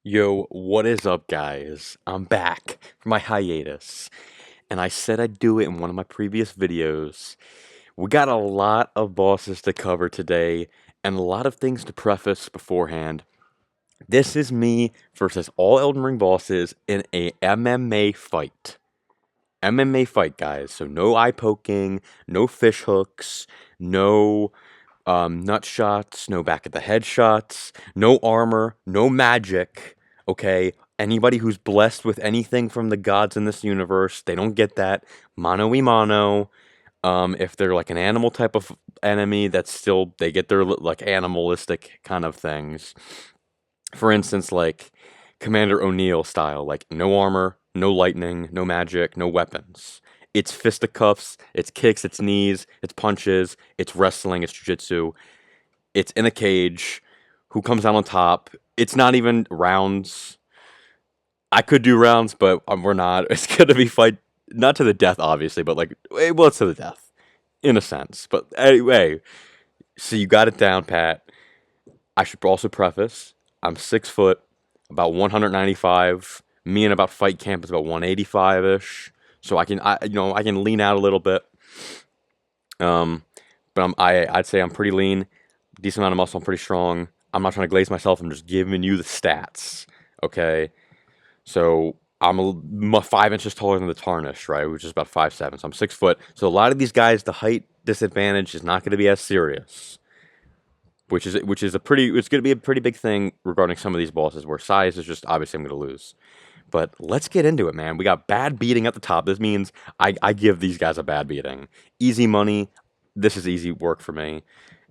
Yo, what is up, guys? I'm back from my hiatus, and I said I'd do it in one of my previous videos. We got a lot of bosses to cover today, and a lot of things to preface beforehand. This is me versus all Elden Ring bosses in a MMA fight. MMA fight, guys. So no eye poking, no fish hooks, no nut shots, no back of the head shots, no armor, no magic. Okay, anybody who's blessed with anything from the gods in this universe, they don't get that mano y mano. If they're like an animal type of enemy, that's still they get their like animalistic kind of things. For instance, like Commander O'Neill style, like no armor, no lightning, no magic, no weapons. It's fisticuffs, it's kicks, it's knees, it's punches, it's wrestling, it's jiu-jitsu. It's in a cage. Who comes out on top? It's not even rounds. I could do rounds, but we're not. It's gonna be fight, not to the death, obviously, but like, well, it's to the death in a sense. But anyway, so you got it down, Pat. I should also preface: I'm 6 foot, about 195. Me and about fight camp is about 185 ish. So I can lean out a little bit. Um, but I'd say I'm pretty lean, decent amount of muscle. I'm pretty strong. I'm not trying to glaze myself. I'm just giving you the stats. Okay. So I'm 5 inches taller than the Tarnish, right? Which is about 5'7". So I'm 6 foot. So a lot of these guys, the height disadvantage is not going to be as serious. Which is a pretty it's going to be a pretty big thing regarding some of these bosses where size is just obviously I'm going to lose. But let's get into it, man. We got bad beating at the top. This means I give these guys a bad beating. Easy money. This is easy work for me.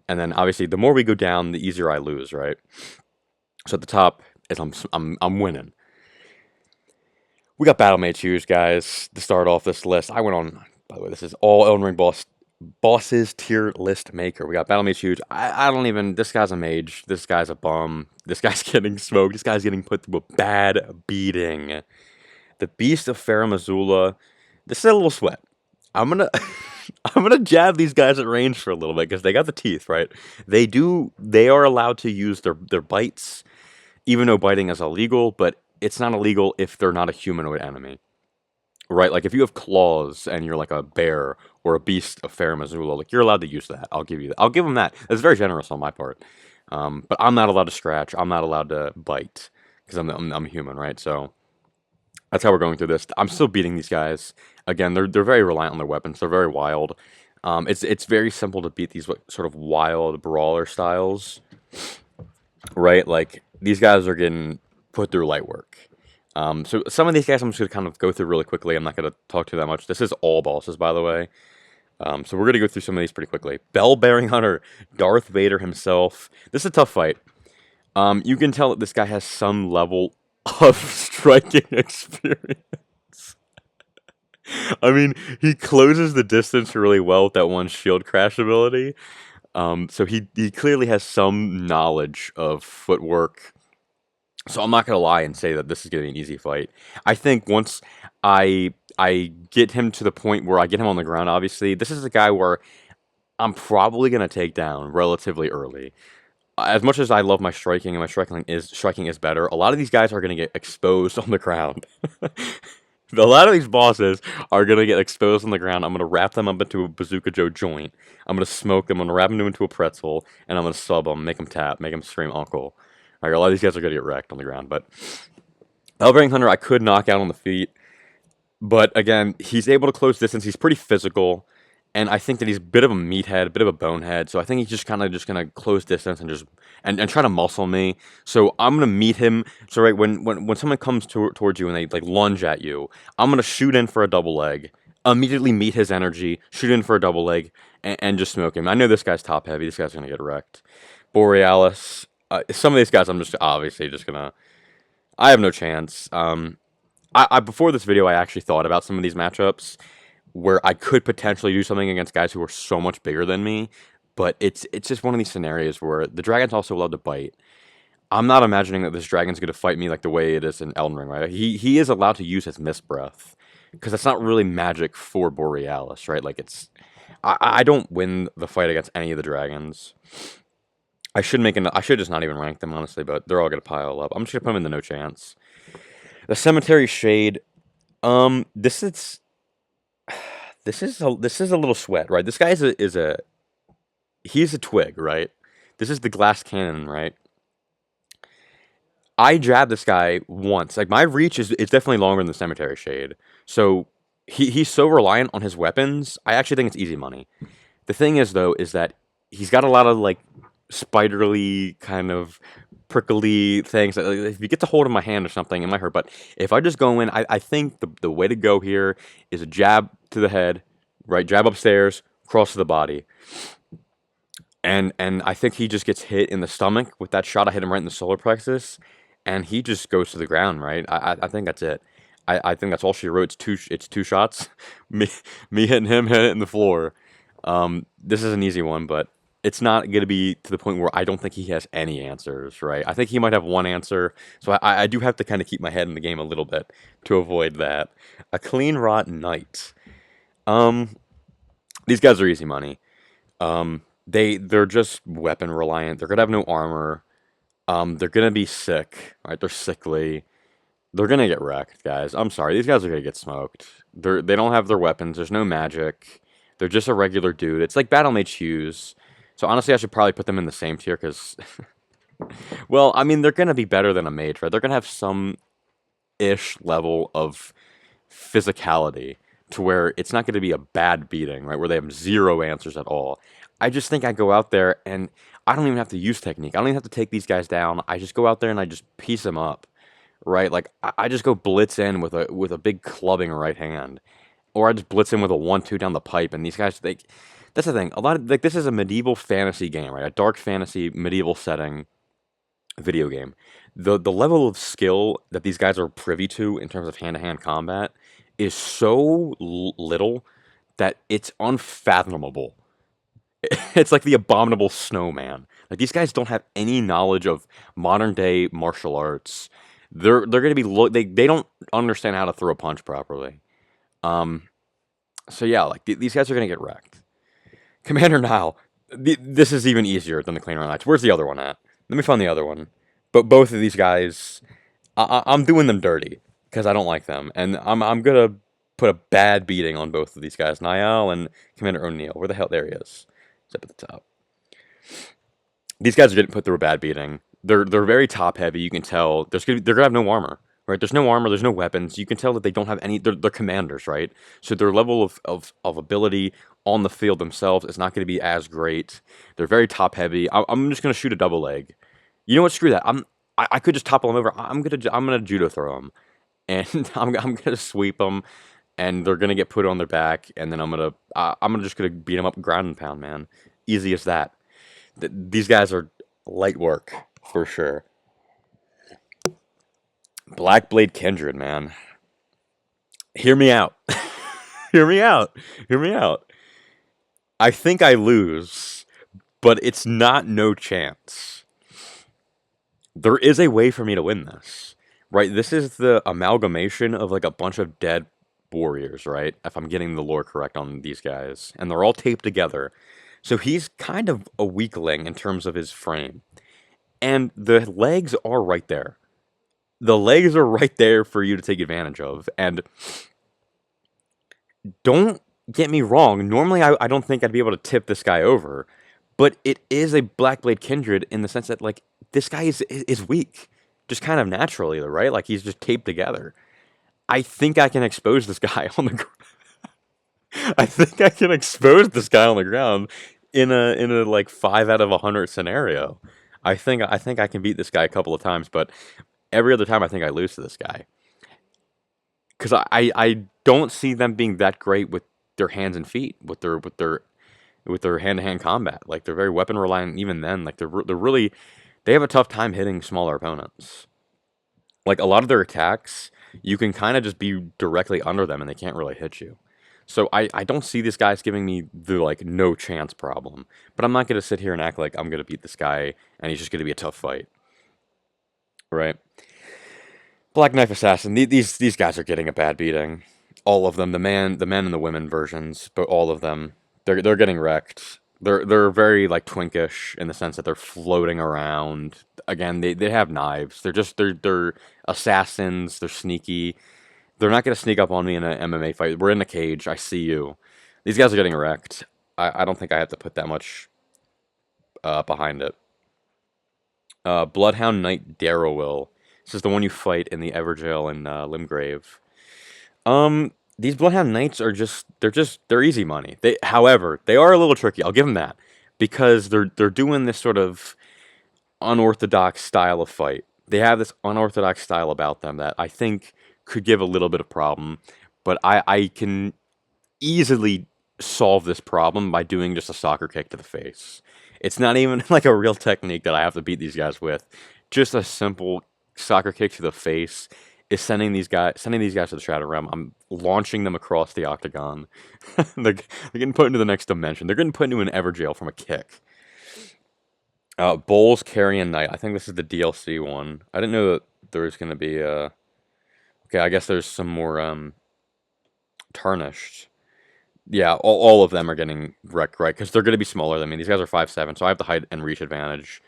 And then obviously the more we go down, the easier I lose, right? So at the top is I'm winning. We got Battle Mage Hughes, guys, to start off this list. I went on, by the way, this is all Elden Ring bosses tier list maker. We got Battle Mage Hughes. I don't even, this guy's a mage. This guy's a bum. This guy's getting smoked. This guy's getting put through a bad beating. The Beast of Farum Azula. This is a little sweat. I'm gonna I'm gonna jab these guys at range for a little bit because they got the teeth, right? They are allowed to use their bites, even though biting is illegal, but it's not illegal if they're not a humanoid enemy. Right? Like if you have claws and you're like a bear or a beast of Farum Azula, like you're allowed to use that. I'll give you that. I'll give them that. That's very generous on my part. But I'm not allowed to scratch. I'm not allowed to bite because I'm human, right? So that's how we're going through this. I'm still beating these guys. Again, they're very reliant on their weapons. They're very wild. It's very simple to beat these sort of wild brawler styles, right? Like these guys are getting put through light work. So some of these guys I'm just gonna kind of go through really quickly. I'm not gonna talk to that much. This is all bosses, by the way. So we're gonna go through some of these pretty quickly. Bell-bearing hunter, Darth Vader himself. This is a tough fight. You can tell that this guy has some level of striking experience. I mean, he closes the distance really well with that one shield crash ability. So he clearly has some knowledge of footwork. So I'm not gonna lie and say that this is gonna be an easy fight. I think once I get him to the point where I get him on the ground, obviously, this is a guy where I'm probably gonna take down relatively early. As much as I love my striking and my striking is better, a lot of these guys are gonna get exposed on the ground. A lot of these bosses are gonna get exposed on the ground. I'm gonna wrap them up into a Bazooka Joe joint. I'm gonna smoke them. I'm gonna wrap them into a pretzel, and I'm gonna sub them, make them tap, make them scream uncle. Like a lot of these guys are gonna get wrecked on the ground. But Hellbring Hunter, I could knock out on the feet, but again, he's able to close distance. He's pretty physical, and I think that he's a bit of a meathead, a bit of a bonehead. So I think he's just kind of just gonna close distance and just and try to muscle me. So I'm gonna meet him. So right when someone comes towards you and they like lunge at you, I'm gonna shoot in for a double leg. Immediately meet his energy, shoot in for a double leg, and just smoke him. I know this guy's top heavy. This guy's gonna get wrecked. Borealis. Some of these guys, I'm just obviously just gonna. I have no chance. I before this video, I actually thought about some of these matchups where I could potentially do something against guys who are so much bigger than me. But it's just one of these scenarios where the dragon's also allowed to bite. I'm not imagining that this dragon's going to fight me like the way it is in Elden Ring, right? He is allowed to use his Mist Breath because that's not really magic for Borealis, right? Like I don't win the fight against any of the dragons. I should just not even rank them honestly, but they're all gonna pile up. I'm just gonna put them in the no chance. The Cemetery Shade. This is this is a little sweat, right? This guy is a he's a twig, right? This is the glass cannon, right? I jabbed this guy once. Like my reach is definitely longer than the Cemetery Shade. So he's so reliant on his weapons. I actually think it's easy money. The thing is though, is that he's got a lot of like spiderly kind of prickly things. Like, if you get to hold in my hand or something, it might hurt. But if I just go in, I think the way to go here is a jab to the head, right? Jab upstairs, cross to the body. And I think he just gets hit in the stomach with that shot. I hit him right in the solar plexus, and he just goes to the ground. Right? I think that's it. I think that's all she wrote. It's two shots. me me hitting him, hit it in the floor. This is an easy one, but it's not going to be to the point where I don't think he has any answers. Right? I think he might have one answer. So I do have to kind of keep my head in the game a little bit to avoid that. A clean rot knight. Um, these guys are easy money. They're just weapon reliant. They're gonna have no armor. They're gonna be sick, right? They're sickly. They're gonna get wrecked, guys. I'm sorry, these guys are gonna get smoked. They don't have their weapons. There's no magic. They're just a regular dude. It's like Battle Mage Hughes. So honestly, I should probably put them in the same tier because, well, I mean, they're gonna be better than a mage, right? They're gonna have some ish level of physicality to where it's not going to be a bad beating, right? Where they have zero answers at all. I just think I go out there and I don't even have to use technique. I don't even have to take these guys down. I just go out there and I just piece them up, right? Like I just go blitz in with a big clubbing right hand, or I just blitz in with a 1-2 down the pipe. And these guys, that's the thing. A lot of like this is a medieval fantasy game, right? A dark fantasy medieval setting video game. The level of skill that these guys are privy to in terms of hand to hand combat is so little that it's unfathomable. It's like the abominable snowman. Like these guys don't have any knowledge of modern day martial arts. They're gonna be they don't understand how to throw a punch properly. Um, so yeah, like these guys are gonna get wrecked. Commander Nile, this is even easier than the Cleaner Knights. Where's the other one at? Let me find the other one. But both of these guys, I'm doing them dirty because I don't like them, and I'm gonna put a bad beating on both of these guys, Niall and Commander O'Neill. Where the hell there he is? He's up at the top. These guys are getting put through a bad beating. They're very top heavy. You can tell they're gonna have no armor. Right, there's no armor, there's no weapons. You can tell that they don't have any. They're commanders, right? So their level of ability on the field themselves is not going to be as great. They're very top heavy. I'm just going to shoot a double leg. You know what? Screw that. I could just topple them over. I'm gonna judo throw them, and I'm gonna sweep them, and they're gonna get put on their back, and then I'm just gonna beat them up ground and pound, man. Easy as that. These guys are light work for sure. Blackblade Kindred, man. Hear me out. Hear me out. Hear me out. I think I lose, but it's not no chance. There is a way for me to win this, right? This is the amalgamation of like a bunch of dead warriors, right? If I'm getting the lore correct on these guys, and they're all taped together. So he's kind of a weakling in terms of his frame. And the legs are right there. The legs are right there for you to take advantage of. And don't get me wrong, normally I don't think I'd be able to tip this guy over. But it is a Blackblade Kindred in the sense that, like, this guy is weak. Just kind of naturally, right? Like, he's just taped together. I think I can expose this guy on the I think I can expose this guy on the ground in a like 5 out of 100 scenario. I think I can beat this guy a couple of times, but every other time I think I lose to this guy because I don't see them being that great with their hands and feet with their hand to hand combat. Like they're very weapon reliant. Even then, like they're really they have a tough time hitting smaller opponents. Like a lot of their attacks, you can kind of just be directly under them and they can't really hit you. So I don't see this guy's giving me the like no chance problem. But I'm not gonna sit here and act like I'm gonna beat this guy and he's just gonna be a tough fight. Right? Black Knife Assassin, these guys are getting a bad beating. All of them, the men and the women versions, but all of them. They're getting wrecked. They're very like twinkish in the sense that they're floating around. Again, they have knives. They're assassins. They're sneaky. They're not gonna sneak up on me in an MMA fight. We're in the cage. I see you. These guys are getting wrecked. I don't think I have to put that much behind it. Bloodhound Knight Darrowwill. This is the one you fight in the Everjail in Limgrave. These Bloodhound Knights are they're easy money. However, they are a little tricky. I'll give them that because they're doing this sort of unorthodox style of fight. They have this unorthodox style about them that I think could give a little bit of problem, but I can easily solve this problem by doing just a soccer kick to the face. It's not even like a real technique that I have to beat these guys with. Just a simple soccer kick to the face is sending these guys to the Shadow Realm. I'm launching them across the octagon. They're getting put into the next dimension. They're getting put into an Everjail from a kick. Bowls Carrion Knight. I think this is the DLC one. I didn't know that there was going to be okay, I guess there's some more tarnished. Yeah, all of them are getting wrecked, right? Because they're going to be smaller than me. These guys are 5'7", so I have the height and reach advantage.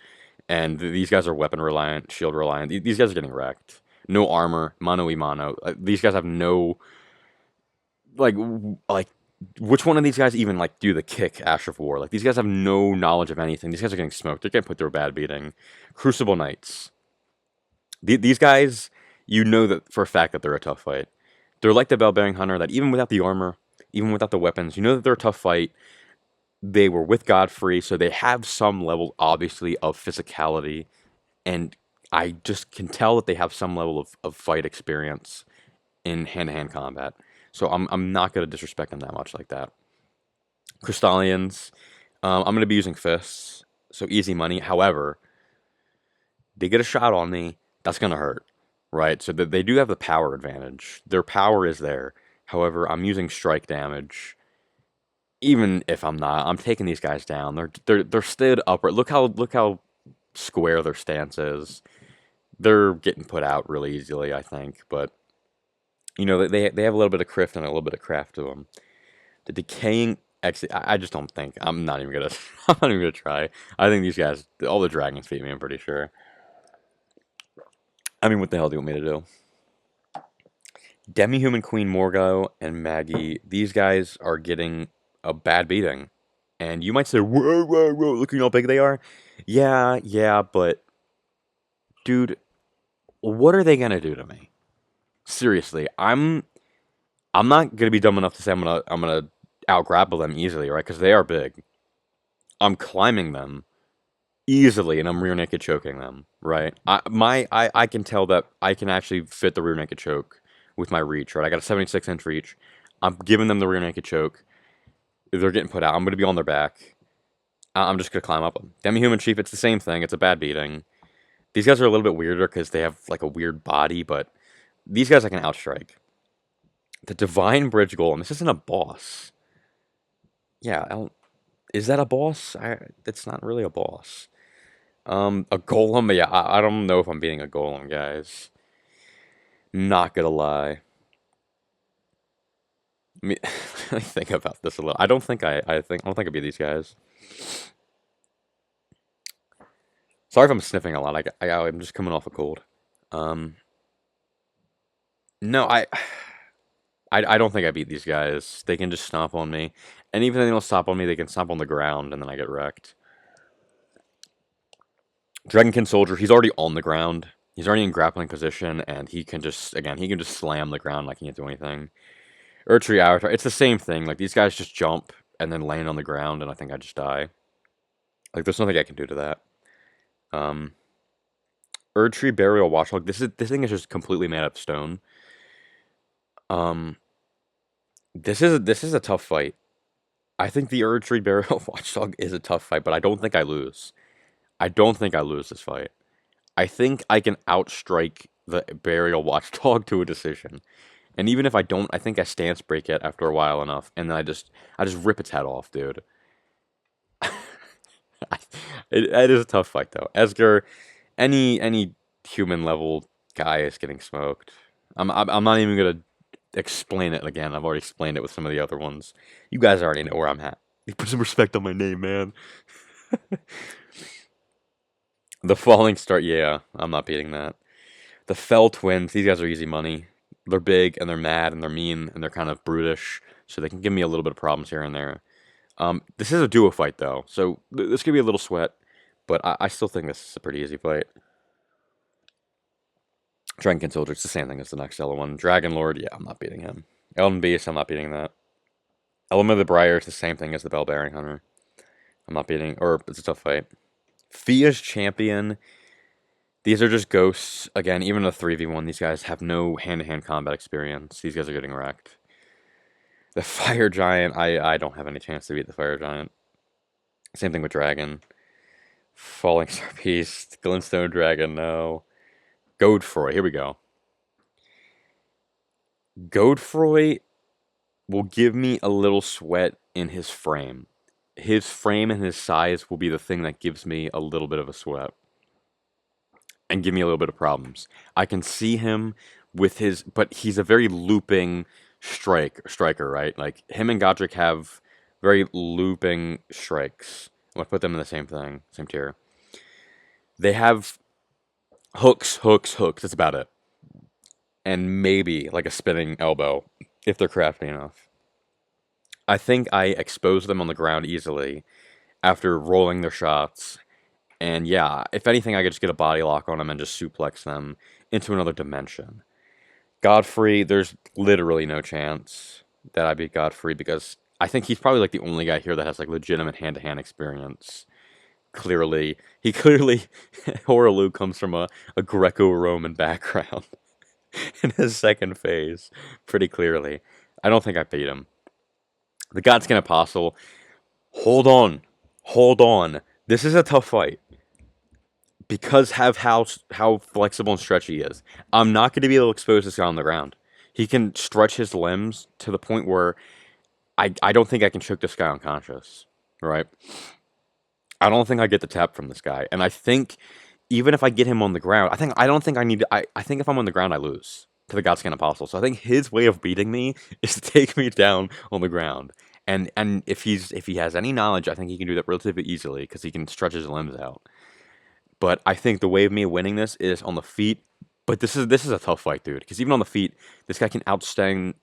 And these guys are weapon reliant, shield reliant. These guys are getting wrecked. No armor, mano y mano. These guys have no like which one of these guys even like do the kick Ash of War? Like these guys have no knowledge of anything. These guys are getting smoked. They're getting put through a bad beating. Crucible Knights. These guys, you know that for a fact that they're a tough fight. They're like the Bell-bearing Hunter that even without the armor, even without the weapons, you know that they're a tough fight. They were with Godfrey, so they have some level, obviously, of physicality, and I just can tell that they have some level of fight experience in hand-to-hand combat. So I'm not going to disrespect them that much like that. Crystallians, I'm going to be using fists, so easy money. However, they get a shot on me, that's going to hurt, right? So they do have the power advantage. Their power is there. However, I'm using strike damage. Even if I'm not, I'm taking these guys down. They're stood upright. Look how square their stance is. They're getting put out really easily, I think. But you know they have a little bit of craft and a little bit of craft to them. The decaying exit. I just don't think. I'm not even gonna. I'm not even gonna try. I think these guys, all the dragons beat me. I'm pretty sure. I mean, what the hell do you want me to do? Demi-Human Queen Morgo and Maggie. These guys are getting a bad beating. And you might say, whoa, whoa, whoa, look at how big they are. Yeah, yeah, but dude, what are they gonna do to me? Seriously, I'm not gonna be dumb enough to say I'm gonna out grapple them easily, right? Because they are big. I'm climbing them easily, and I'm rear naked choking them, right? I can tell that I can actually fit the rear naked choke with my reach, right? I got a 76-inch reach. I'm giving them the rear naked choke. They're getting put out. I'm gonna be on their back. I'm just gonna climb up them. Demi-Human Chief, it's the same thing. It's a bad beating. These guys are a little bit weirder because they have like a weird body, but these guys I can outstrike. The Divine Bridge Golem. This isn't a boss. Yeah, is that a boss? It's not really a boss. A golem. Yeah, I don't know if I'm beating a golem, guys. Not gonna lie. Let me, let me think about this a little. I don't think I beat these guys. Sorry if I'm sniffing a lot. I'm just coming off a cold. Um, no, I don't think I beat these guys. They can just stomp on me. And even if they don't stomp on me, they can stomp on the ground, and then I get wrecked. Dragonkin Soldier, he's already on the ground. He's already in grappling position, and he can just, again, he can just slam the ground like he can't do anything. Erdtree Avatar, it's the same thing. Like, these guys just jump and then land on the ground, and I think I just die. Like, there's nothing I can do to that. Erdtree Burial Watchdog, this thing is just completely made up of stone. Um, this is a tough fight. I think the Erdtree Burial Watchdog is a tough fight, but I don't think I lose. I don't think I lose this fight. I think I can outstrike the Burial Watchdog to a decision. And even if I don't, I think I stance break it after a while enough, and then I just rip its head off, dude. It is a tough fight though. Esger, any human level guy is getting smoked. I'm not even gonna explain it again. I've already explained it with some of the other ones. You guys already know where I'm at. You put some respect on my name, man. The falling start, yeah, I'm not beating that. The Fell twins, these guys are easy money. They're big and they're mad and they're mean and they're kind of brutish, so they can give me a little bit of problems here and there. This is a duo fight though, so this could be a little sweat, but I still think this is a pretty easy fight. Dragon Soldier, it's the same thing as the next yellow one. Dragon Lord, yeah, I'm not beating him. Elden Beast, I'm not beating that. Element of the Briar, it's the same thing as the Bell Bearing Hunter. I'm not beating, or it's a tough fight. Fia's Champion, these are just ghosts. Again, even a 3v1, these guys have no hand-to-hand combat experience. These guys are getting wrecked. The Fire Giant, I don't have any chance to beat the Fire Giant. Same thing with Dragon. Falling Star Beast, Glintstone Dragon, no. Godefroy, here we go. Godefroy will give me a little sweat in his frame. His frame and his size will be the thing that gives me a little bit of a sweat and give me a little bit of problems. I can see him with his, but he's a very looping striker, right? Like him and Godric have very looping strikes. I'm gonna put them in the same thing, same tier. They have hooks, hooks, hooks. That's about it. And maybe like a spinning elbow if they're crafty enough. I think I expose them on the ground easily after rolling their shots. And yeah, if anything, I could just get a body lock on them and just suplex them into another dimension. Godfrey, there's literally no chance that I beat Godfrey because I think he's probably like the only guy here that has like legitimate hand-to-hand experience. Clearly, he clearly, Horalu comes from a Greco-Roman background in his second phase, pretty clearly. I don't think I beat him. The Godskin Apostle, hold on, hold on. This is a tough fight because of how flexible and stretchy he is. I'm not going to be able to expose this guy on the ground. He can stretch his limbs to the point where I don't think I can choke this guy unconscious, right? I don't think I get the tap from this guy, and I think even if I get him on the ground, I don't think I need to, I think if I'm on the ground, I lose to the Godskin Apostle. So I think his way of beating me is to take me down on the ground. And if he has any knowledge, I think he can do that relatively easily because he can stretch his limbs out. But I think the way of me winning this is on the feet. But this is a tough fight, dude. Because even on the feet, this guy can extend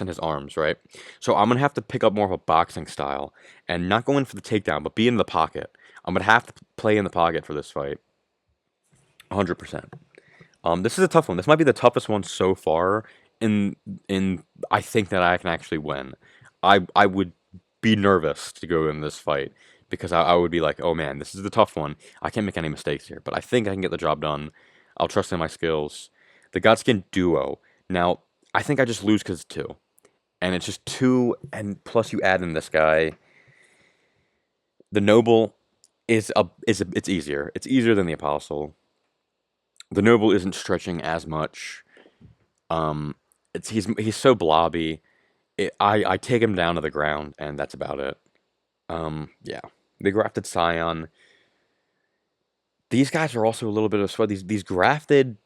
his arms, right? So I'm gonna have to pick up more of a boxing style and not go in for the takedown, but be in the pocket. I'm gonna have to play in the pocket for this fight, 100%. This is a tough one. This might be the toughest one so far. In I think that I can actually win. I would be nervous to go in this fight because I would be like, oh man, this is the tough one. I can't make any mistakes here, but I think I can get the job done. I'll trust in my skills. The Godskin duo. Now, I think I just lose because it's two. And it's just two, and plus you add in this guy. The Noble it's easier. It's easier than the Apostle. The Noble isn't stretching as much. He's so blobby. I take him down to the ground, and that's about it. Yeah. The grafted Scion. These guys are also a little bit of sweat. These grafted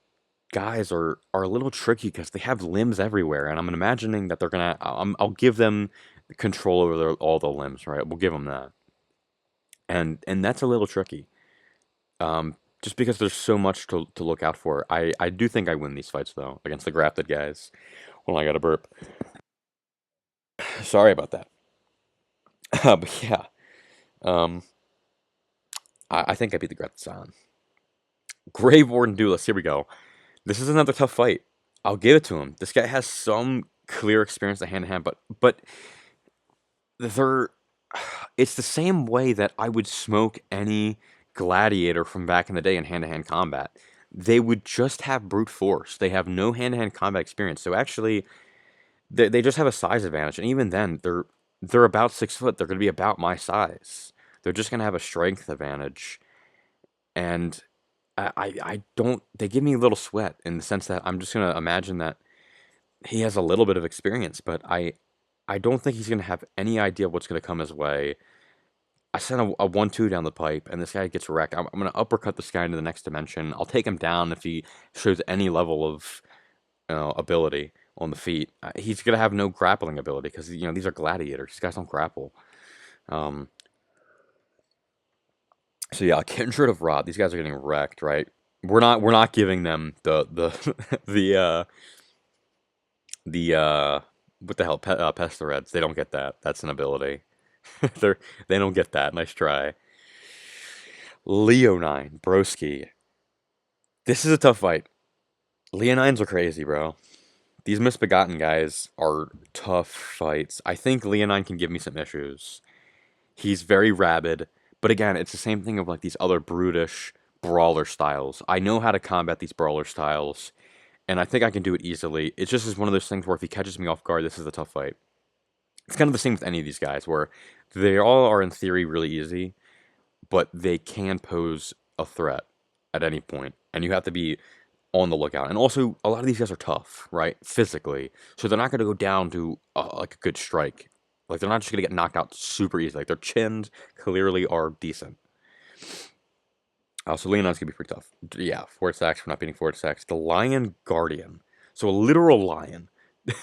guys are a little tricky because they have limbs everywhere, and I'm imagining that they're gonna. I'll give them control over all the limbs, right? We'll give them that, and that's a little tricky. Just because there's so much to look out for. I do think I win these fights though against the grafted guys. Well, I got a burp. Sorry about that. But yeah, um, I think I beat the grafted Scion. Grave Warden Duelist. Here we go. This is another tough fight. I'll give it to him. This guy has some clear experience at hand to hand, but they're it's the same way that I would smoke any gladiator from back in the day in hand to hand combat. They would just have brute force. They have no hand to hand combat experience. So actually, they just have a size advantage, and even then, they're about 6 foot. They're going to be about my size. They're just going to have a strength advantage, and I don't. They give me a little sweat in the sense that I'm just going to imagine that he has a little bit of experience, but I don't think he's going to have any idea what's going to come his way. I sent a 1-2 down the pipe, and this guy gets wrecked. I'm going to uppercut this guy into the next dimension. I'll take him down if he shows any level of ability on the feet. He's going to have no grappling ability because these are gladiators. These guys don't grapple. Um, so yeah, Kindred of Rot. These guys are getting wrecked, right? We're not giving them the the what the hell, Pestilence. They don't get that. That's an ability. They don't get that. Nice try. Leonine, broski. This is a tough fight. Leonines are crazy, bro. These misbegotten guys are tough fights. I think Leonine can give me some issues. He's very rabid, but again, it's the same thing of like these other brutish brawler styles. I know how to combat these brawler styles, and I think I can do it easily. It just is one of those things where if he catches me off guard, this is a tough fight. It's kind of the same with any of these guys, where they all are in theory really easy, but they can pose a threat at any point, and you have to be on the lookout. And also, a lot of these guys are tough, right? Physically, so they're not going to go down to like a good strike. Like they're not just going to get knocked out super easy. Like their chins clearly are decent. So Leonard's gonna be pretty tough. Yeah, forward stacks. We're not beating forward stacks. The Lion Guardian. So a literal lion.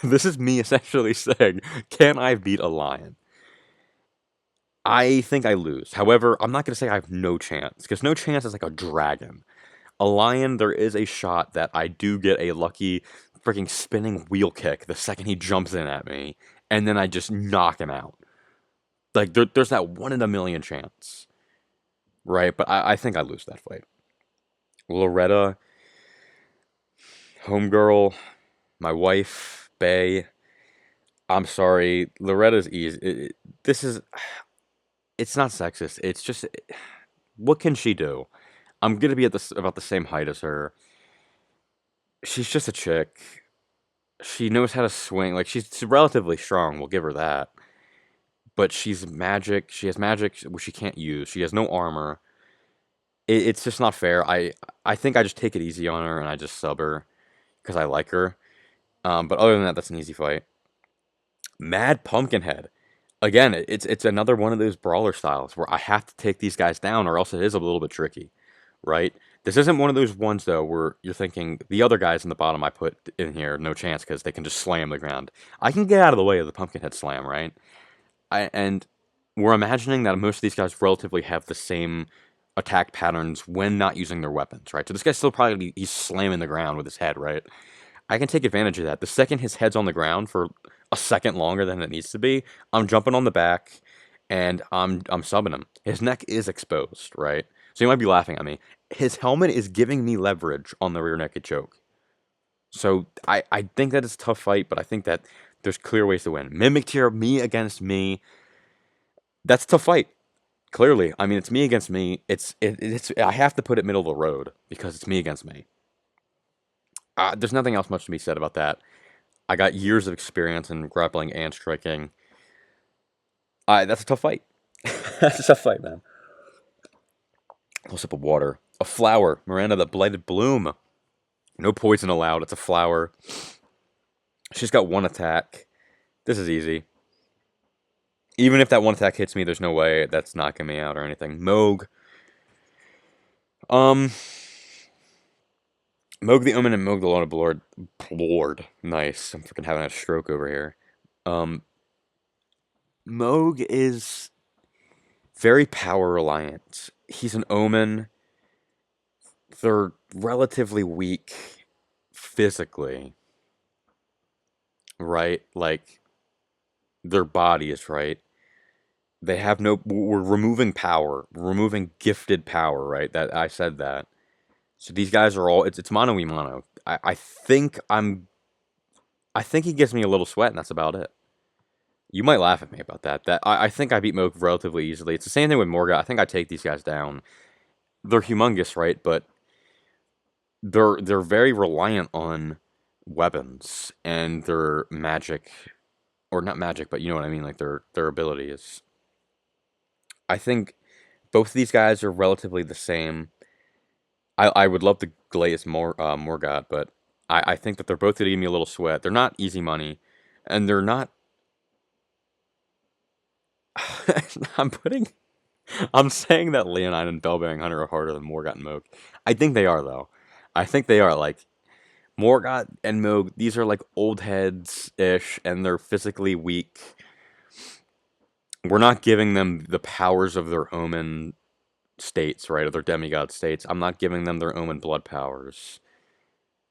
This is me essentially saying, can I beat a lion? I think I lose. However, I'm not gonna say I have no chance because no chance is like a dragon. A lion, there is a shot that I do get a lucky freaking spinning wheel kick the second he jumps in at me, and then I just knock him out. Like there's that 1 in a million chance, right? But I think I lose that fight. Loretta, homegirl, my wife, Bay. I'm sorry, Loretta's easy. This is, it's not sexist. It's just, what can she do? I'm gonna be at about the same height as her. She's just a chick. She knows how to swing. Like she's relatively strong. We'll give her that. But she's magic. She has magic which she can't use. She has no armor. It's just not fair. I think I just take it easy on her and I just sub her because I like her. But other than that, that's an easy fight. Mad Pumpkinhead. Again, it's another one of those brawler styles where I have to take these guys down or else it is a little bit tricky, right? This isn't one of those ones though where you're thinking the other guys in the bottom I put in here no chance because they can just slam the ground. I can get out of the way of the Pumpkinhead slam, right? And we're imagining that most of these guys relatively have the same attack patterns when not using their weapons, right? So this guy's still probably he's slamming the ground with his head, right? I can take advantage of that. The second his head's on the ground for a second longer than it needs to be, I'm jumping on the back and I'm subbing him. His neck is exposed, right? So you might be laughing at me. His helmet is giving me leverage on the rear naked choke. So I think that it's a tough fight, but I think that there's clear ways to win. Mimic tier, me against me. That's a tough fight. Clearly, I mean it's me against me. It's I have to put it middle of the road because it's me against me. There's nothing else much to be said about that. I got years of experience in grappling and striking. That's a tough fight. That's a tough fight, man. A sip of water. A flower. Miranda the Blighted Bloom. No poison allowed. It's a flower. She's got one attack. This is easy. Even if that one attack hits me, there's no way that's knocking me out or anything. Moog. Um, Moog the Omen and Moog the Lord of Lord. Lord. Nice. I'm freaking having a stroke over here. Um, Moog is very power reliant. He's an Omen. They're relatively weak physically, right? Like, their bodies, right? They have no. We're removing power. We're removing gifted power, right? That I said that. So these guys are all. It's mono e mono. I think I'm. I think he gives me a little sweat, and that's about it. You might laugh at me about that. I think I beat Moog relatively easily. It's the same thing with Morga. I think I take these guys down. They're humongous, right? But they're very reliant on weapons and their magic, or not magic, but you know what I mean, like their abilities. I think both of these guys are relatively the same. I would love to glaze Morgat, but I think that they're both gonna give me a little sweat. They're not easy money, and they're not. I'm putting. I'm saying that Leonine and Bellbearing Hunter are harder than Morgat and Moog. I think they are though. I think they are like Morgot and Moog, these are like old heads ish, and they're physically weak. we're not giving them the powers of their omen states, right? Of their demigod states. I'm not giving them their omen blood powers.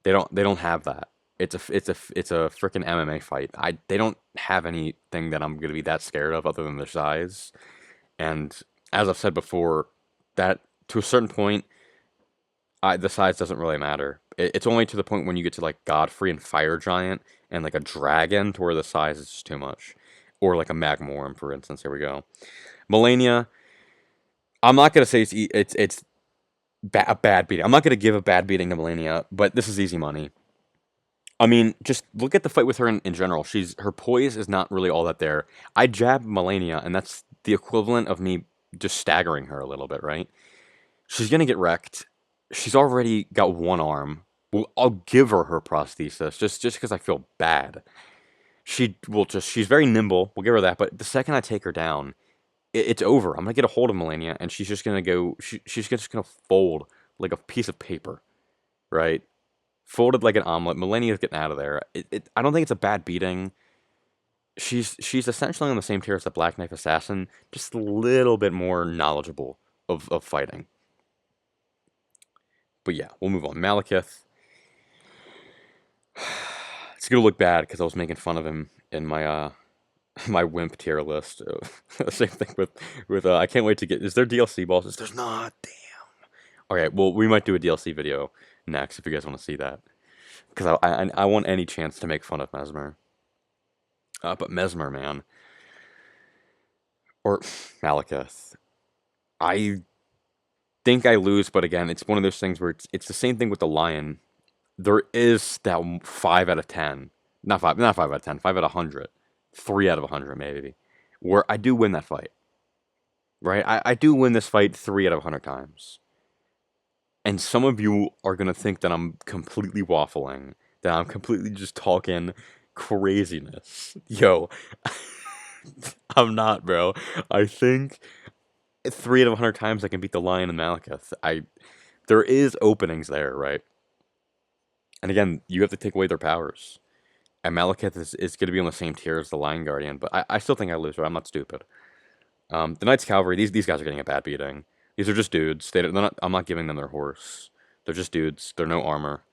They don't have that. It's a freaking MMA fight. They don't have anything that I'm gonna be that scared of other than their size. And as I've said before, that to a certain point, the size doesn't really matter. It's only to the point when you get to like Godfrey and Fire Giant and like a dragon to where the size is just too much. Or like a Magmorum, for instance. Here we go. Melania, I'm not gonna say it's a bad beating. I'm not gonna give a bad beating to Melania, but this is easy money. I mean, just look at the fight with her in general. Her poise is not really all that there. I jab Melania, and that's the equivalent of me just staggering her a little bit, right? She's gonna get wrecked. She's already got one arm. Well, I'll give her prosthesis just because I feel bad. She's very nimble. We'll give her that. But the second I take her down, it's over. I'm gonna get a hold of Melania, and she's just gonna go. She's just gonna fold like a piece of paper, right? Folded like an omelet. Melania's getting out of there. I don't think it's a bad beating. She's essentially on the same tier as the Black Knife Assassin, just a little bit more knowledgeable of fighting. But yeah, we'll move on. Malekith. It's gonna look bad because I was making fun of him in my my wimp tier list. Same thing with I can't wait to get. Is there DLC bosses? There's not. Damn. Okay, well we might do a DLC video next if you guys want to see that because I want any chance to make fun of Mesmer. But Mesmer, man, or Malekith. I think I lose, but again, it's one of those things where it's the same thing with the Lion. There is that 5 out of 10, not 5 out of 10, 5 out of 100, 3 out of 100 maybe, where I do win that fight. Right, I do win this fight 3 out of 100 times, and some of you are gonna think that I'm completely waffling, that I'm completely just talking craziness. Yo, I'm not, bro. I think 3 out of 100 times I can beat the Lion and Malekith. There is openings there, right? And again, you have to take away their powers. And Malekith is going to be on the same tier as the Lion Guardian, but I still think I lose, but I'm not stupid. The Knights Cavalry, these guys are getting a bad beating. These are just dudes. I'm not giving them their horse. They're just dudes. They're no armor.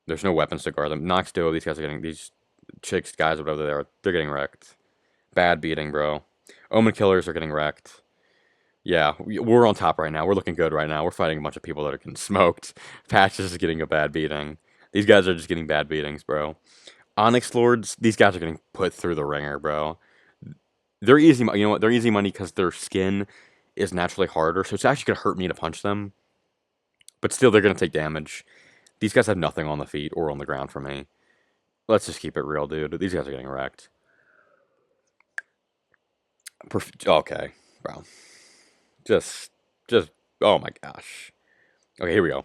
There's no weapons to guard them. Nox Duo, these guys are getting, these chicks, guys, whatever they are, they're getting wrecked. Bad beating, bro. Omen Killers are getting wrecked. Yeah, we're on top right now. We're looking good right now. We're fighting a bunch of people that are getting smoked. Patches is getting a bad beating. These guys are just getting bad beatings, bro. Onyx Lords, these guys are getting put through the ringer, bro. They're easy, you know what? They're easy money because their skin is naturally harder, so it's actually gonna hurt me to punch them. But still, they're gonna take damage. These guys have nothing on the feet or on the ground for me. Let's just keep it real, dude. These guys are getting wrecked. Okay, bro. Just, just. Oh my gosh. Okay, here we go.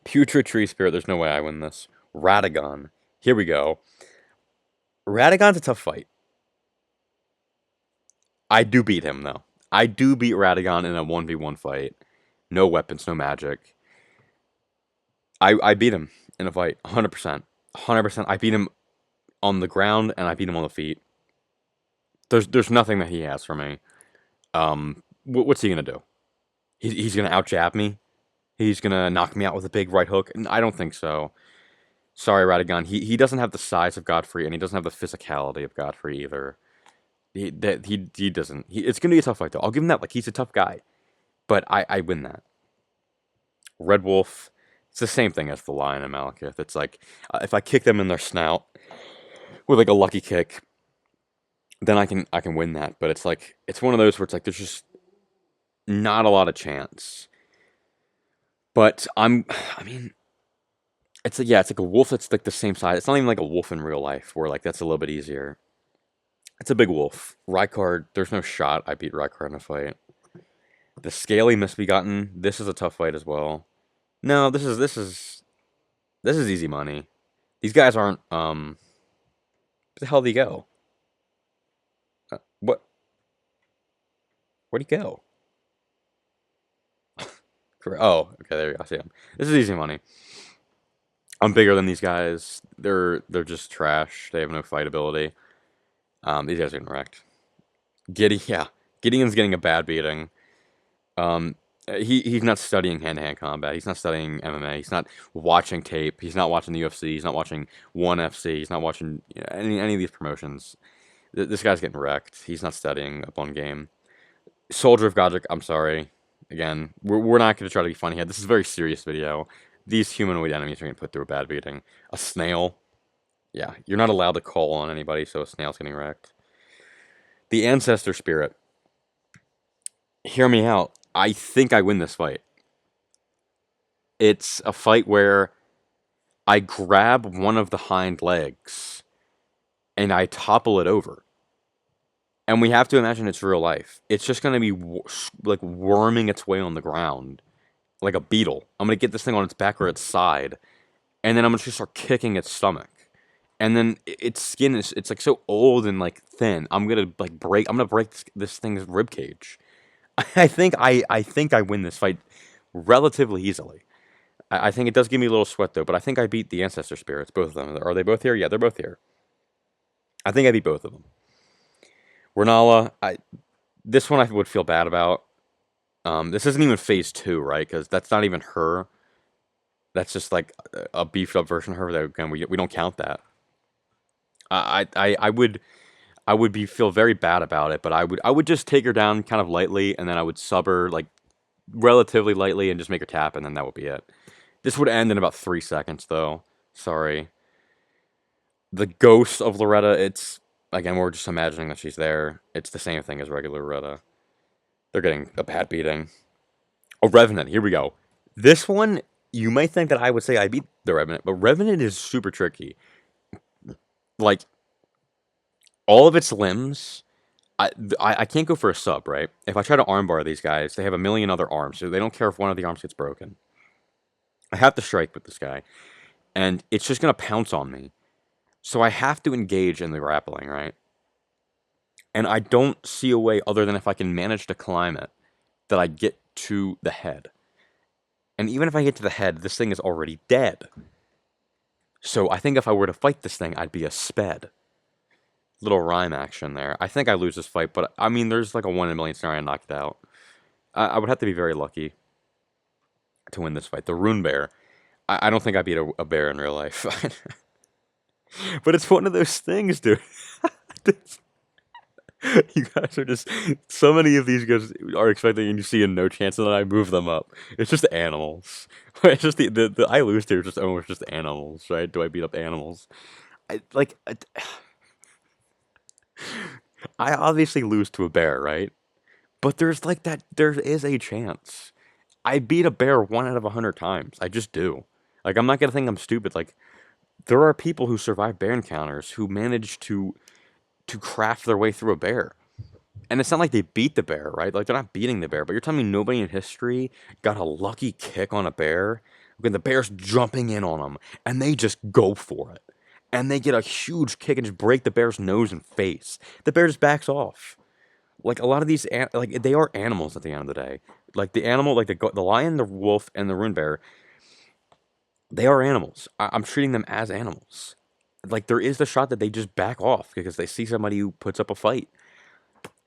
Putrid Tree Spirit. There's no way I win this. Radagon. Here we go. Radagon's a tough fight. I do beat him, though. I do beat Radagon in a 1v1 fight. No weapons, no magic. I beat him in a fight, 100%. 100%. I beat him on the ground, and I beat him on the feet. There's nothing that he has for me. What's he gonna do? He's gonna out-jab me? He's gonna knock me out with a big right hook? And I don't think so. Sorry, Radagon. He doesn't have the size of Godfrey, and he doesn't have the physicality of Godfrey either. He doesn't. It's gonna be a tough fight though. I'll give him that. Like he's a tough guy, but I win that. Red Wolf. It's the same thing as the Lion and Malekith. It's like if I kick them in their snout with like a lucky kick, then I can win that. But it's like it's one of those where it's like there's just not a lot of chance. But I mean, it's like a wolf that's like the same size. It's not even like a wolf in real life where like that's a little bit easier. It's a big wolf. Rykard, there's no shot I beat Rykard in a fight. The Scaly Misbegotten, this is a tough fight as well. No, this is easy money. These guys aren't where the hell did he go? What where'd he go? Oh, okay, there you go. I see him. This is easy money. I'm bigger than these guys. They're just trash. They have no fight ability. These guys are getting wrecked. Yeah, Gideon's getting a bad beating. Um, he's not studying hand-to-hand combat. He's not studying MMA. He's not watching tape. He's not watching the UFC. He's not watching ONE FC. He's not watching any of these promotions. This guy's getting wrecked. He's not studying up on game. Soldier of Godric, I'm sorry. Again, we're not going to try to be funny here. This is a very serious video. These humanoid enemies are going to put through a bad beating. A snail. Yeah, you're not allowed to call on anybody, so a snail's getting wrecked. The Ancestor Spirit. Hear me out. I think I win this fight. It's a fight where I grab one of the hind legs and I topple it over. And we have to imagine it's real life. It's just going to be like worming its way on the ground like a beetle. I'm going to get this thing on its back or its side, and then I'm going to just start kicking its stomach. And then its skin is it's like so old and like thin. I'm going to like break I'm going to break this thing's rib cage. I think I win this fight relatively easily. I think it does give me a little sweat though, but I think I beat the Ancestor Spirits, both of them. Are they both here? Yeah, they're both here. I think I beat both of them. Renala, this one I would feel bad about. This isn't even phase 2, right? Because that's not even her. That's just like a beefed up version of her. That again, we don't count that. I would be feel very bad about it, but I would just take her down kind of lightly, and then I would sub her like relatively lightly and just make her tap, and then that would be it. This would end in about 3 seconds, though. Sorry. The ghost of Loretta. It's again, we're just imagining that she's there. It's the same thing as regular Loretta. They're getting a bad beating. A Revenant. Here we go. This one, you might think that I would say I beat the Revenant, but Revenant is super tricky. Like all of its limbs, I can't go for a sub, right? If I try to armbar these guys, they have a million other arms, so they don't care if one of the arms gets broken. I have to strike with this guy, and it's just gonna pounce on me. So I have to engage in the grappling, right? And I don't see a way other than if I can manage to climb it that I get to the head. And even if I get to the head, this thing is already dead. So I think if I were to fight this thing, I'd be a sped. Little rhyme action there. I think I lose this fight, but I mean, there's like a 1 in a million scenario I knocked out. I would have to be very lucky to win this fight. The Rune Bear. I don't think I beat a bear in real life. But it's one of those things, dude. You guys are just so many of these guys are expecting, and you see a no chance, and then I move them up. It's just animals. It's just the I lose to are just almost just animals, right? Do I beat up animals? I obviously lose to a bear, right? But there's like that. There is a chance. I beat a bear 1 out of 100 times. I just do. Like I'm not gonna think I'm stupid. Like there are people who survive bear encounters who manage to craft their way through a bear. And it's not like they beat the bear, right? Like they're not beating the bear, but you're telling me nobody in history got a lucky kick on a bear when the bear's jumping in on them and they just go for it. And they get a huge kick and just break the bear's nose and face. The bear just backs off. Like a lot of these, like they are animals at the end of the day. Like the animal, like the lion, the wolf, and the rune bear, they are animals. I'm treating them as animals. Like there is the shot that they just back off because they see somebody who puts up a fight.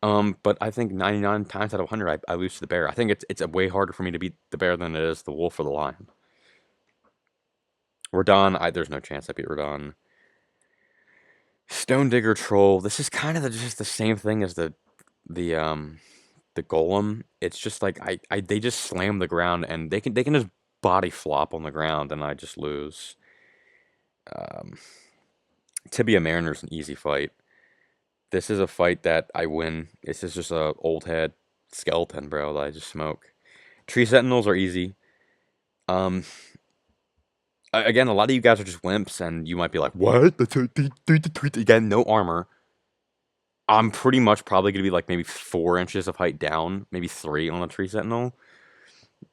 But I think 99 times out of 100, I lose to the bear. I think it's a way harder for me to beat the bear than it is the wolf or the lion. Radon, there's no chance I beat Radon. Stone Digger Troll. This is kind of just the same thing as the the Golem. It's just like they just slam the ground and they can just body flop on the ground and I just lose. Um, Tibia Mariner's an easy fight. This is a fight that I win. This is just a old head skeleton, bro, that I just smoke. Tree Sentinels are easy. Um, Again, a lot of you guys are just wimps, and you might be like, "What? Again, no armor." I'm pretty much probably gonna be like maybe 4 inches of height down, maybe 3 on a Tree Sentinel.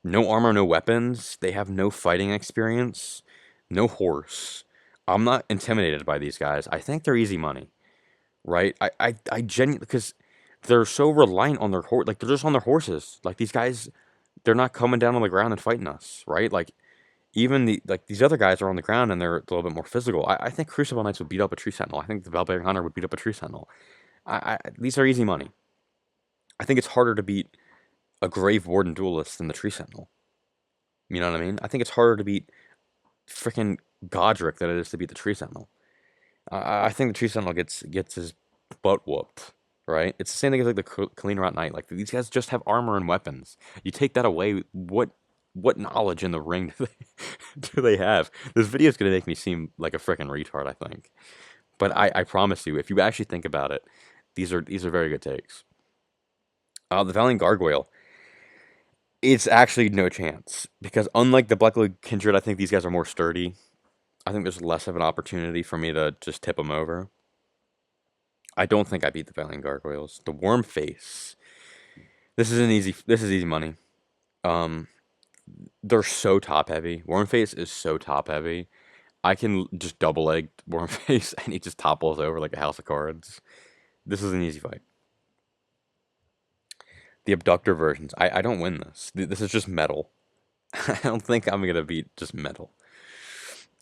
No armor, no weapons. They have no fighting experience, no horse. I'm not intimidated by these guys. I think they're easy money. Right? I genuinely because they're so reliant on their horse. Like they're just on their horses. Like these guys, they're not coming down on the ground and fighting us, right? Like even these other guys are on the ground and they're a little bit more physical. I think Crucible Knights would beat up a Tree Sentinel. I think the Bellbearing Hunter would beat up a Tree Sentinel. These are easy money. I think it's harder to beat a Grave Warden duelist than the Tree Sentinel. You know what I mean? I think it's harder to beat freaking Godric than it is to beat the Tree Sentinel. I think the Tree Sentinel gets his butt whooped, right? It's the same thing as like the Clean Rot Knight. Like these guys just have armor and weapons. You take that away, what knowledge in the ring do they have? This video is gonna make me seem like a freaking retard, I think. But I promise you, if you actually think about it, these are very good takes. The Valiant Gargoyle, it's actually no chance because unlike the Blackwood Kindred, I think these guys are more sturdy. I think there's less of an opportunity for me to just tip them over. I don't think I beat the Valiant Gargoyles. The Worm Face. This is easy. This is easy money. Um, they're so top heavy. Worm Face is so top heavy. I can just double leg Worm Face and he just topples over like a house of cards. This is an easy fight. The Abductor versions. I don't win this. This is just metal. I don't think I'm gonna beat just metal.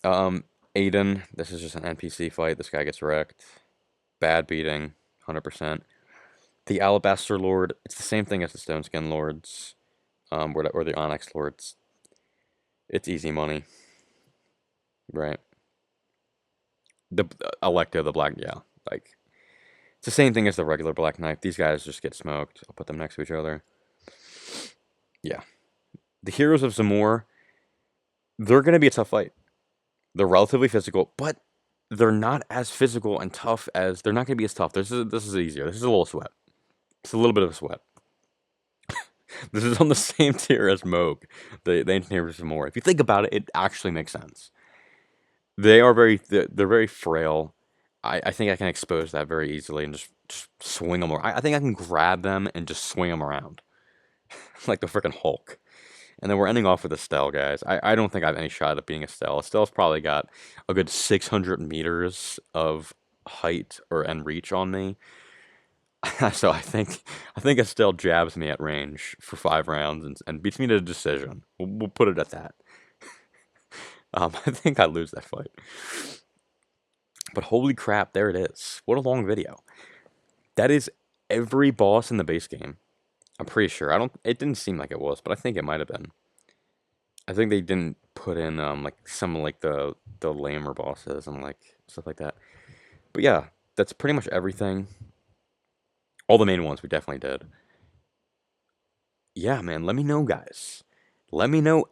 Aiden. This is just an NPC fight. This guy gets wrecked. Bad beating. 100%. The Alabaster Lord. It's the same thing as the Stone Skin Lords. Or the Onyx Lords. It's easy money. Right. The Electo, the Black, yeah. Like, it's the same thing as the regular Black Knife. These guys just get smoked. I'll put them next to each other. Yeah. The Heroes of Zamor, they're going to be a tough fight. They're relatively physical, but they're not as physical and tough as... They're not going to be as tough. This is easier. This is a little sweat. It's a little bit of a sweat. This is on the same tier as Moog, the Ancient Heroes of Zamor. If you think about it, it actually makes sense. They're very frail. I think I can expose that very easily and just swing them around. I think I can grab them and just swing them around. Like the freaking Hulk. And then we're ending off with Estelle, guys. I don't think I have any shot at being Estelle. Estelle's probably got a good 600 meters of height and reach on me. So I think Estelle jabs me at range for 5 rounds and beats me to a decision. We'll put it at that. I think I lose that fight. But holy crap, there it is. What a long video. That is every boss in the base game. I'm pretty sure. It didn't seem like it was, but I think it might have been. I think they didn't put in like some like the lamer bosses and like stuff like that. But yeah, that's pretty much everything. All the main ones we definitely did. Yeah, man, let me know, guys. Let me know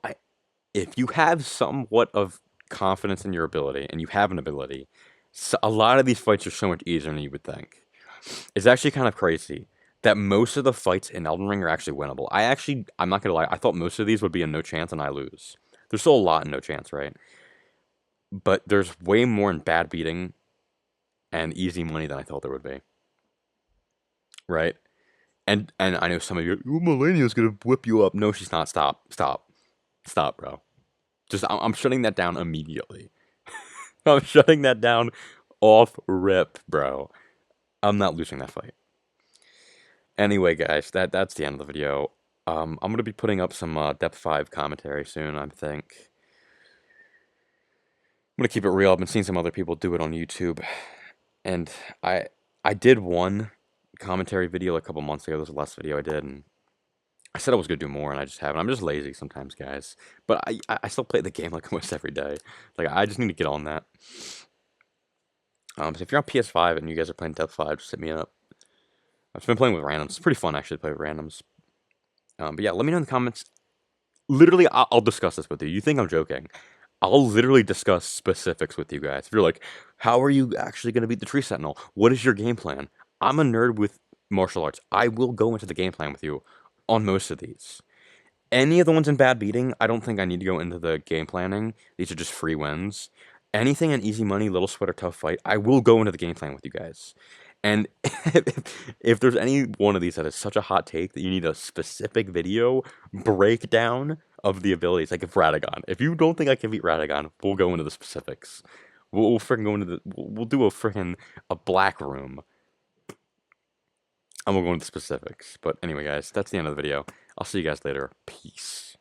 if you have somewhat of confidence in your ability and you have an ability. So a lot of these fights are so much easier than you would think. It's actually kind of crazy that most of the fights in Elden Ring are actually winnable. I'm not gonna lie, I thought most of these would be a no chance and I lose. There's still a lot in no chance, right? But there's way more in bad beating and easy money than I thought there would be. Right? And I know some of you, Melania's gonna whip you up. No, she's not. Stop, bro. I'm shutting that down immediately. I'm shutting that down off rip, bro. I'm not losing that fight. Anyway, guys, that's the end of the video. I'm gonna be putting up some Depth 5 commentary soon, I think. I'm gonna keep it real. I've been seeing some other people do it on YouTube. And I did one commentary video a couple months ago. There was the last video I did, and I said I was gonna do more, and I just haven't. I'm just lazy sometimes, guys. But I still play the game like almost every day. Like I just need to get on that. So if you're on PS5 and you guys are playing Depth 5, just hit me up. I've been playing with randoms. It's pretty fun actually to play with randoms. But yeah, let me know in the comments. Literally, I'll discuss this with you. You think I'm joking? I'll literally discuss specifics with you guys. If you're like, how are you actually going to beat the Tree Sentinel? What is your game plan? I'm a nerd with martial arts. I will go into the game plan with you on most of these. Any of the ones in bad beating, I don't think I need to go into the game planning. These are just free wins. Anything in easy money, little sweat, or tough fight, I will go into the game plan with you guys. And if there's any one of these that is such a hot take that you need a specific video breakdown of the abilities, like if Radagon. If you don't think I can beat Radagon, we'll go into the specifics. We'll freaking go into we'll do a black room. And we'll go into the specifics. But anyway, guys, that's the end of the video. I'll see you guys later. Peace.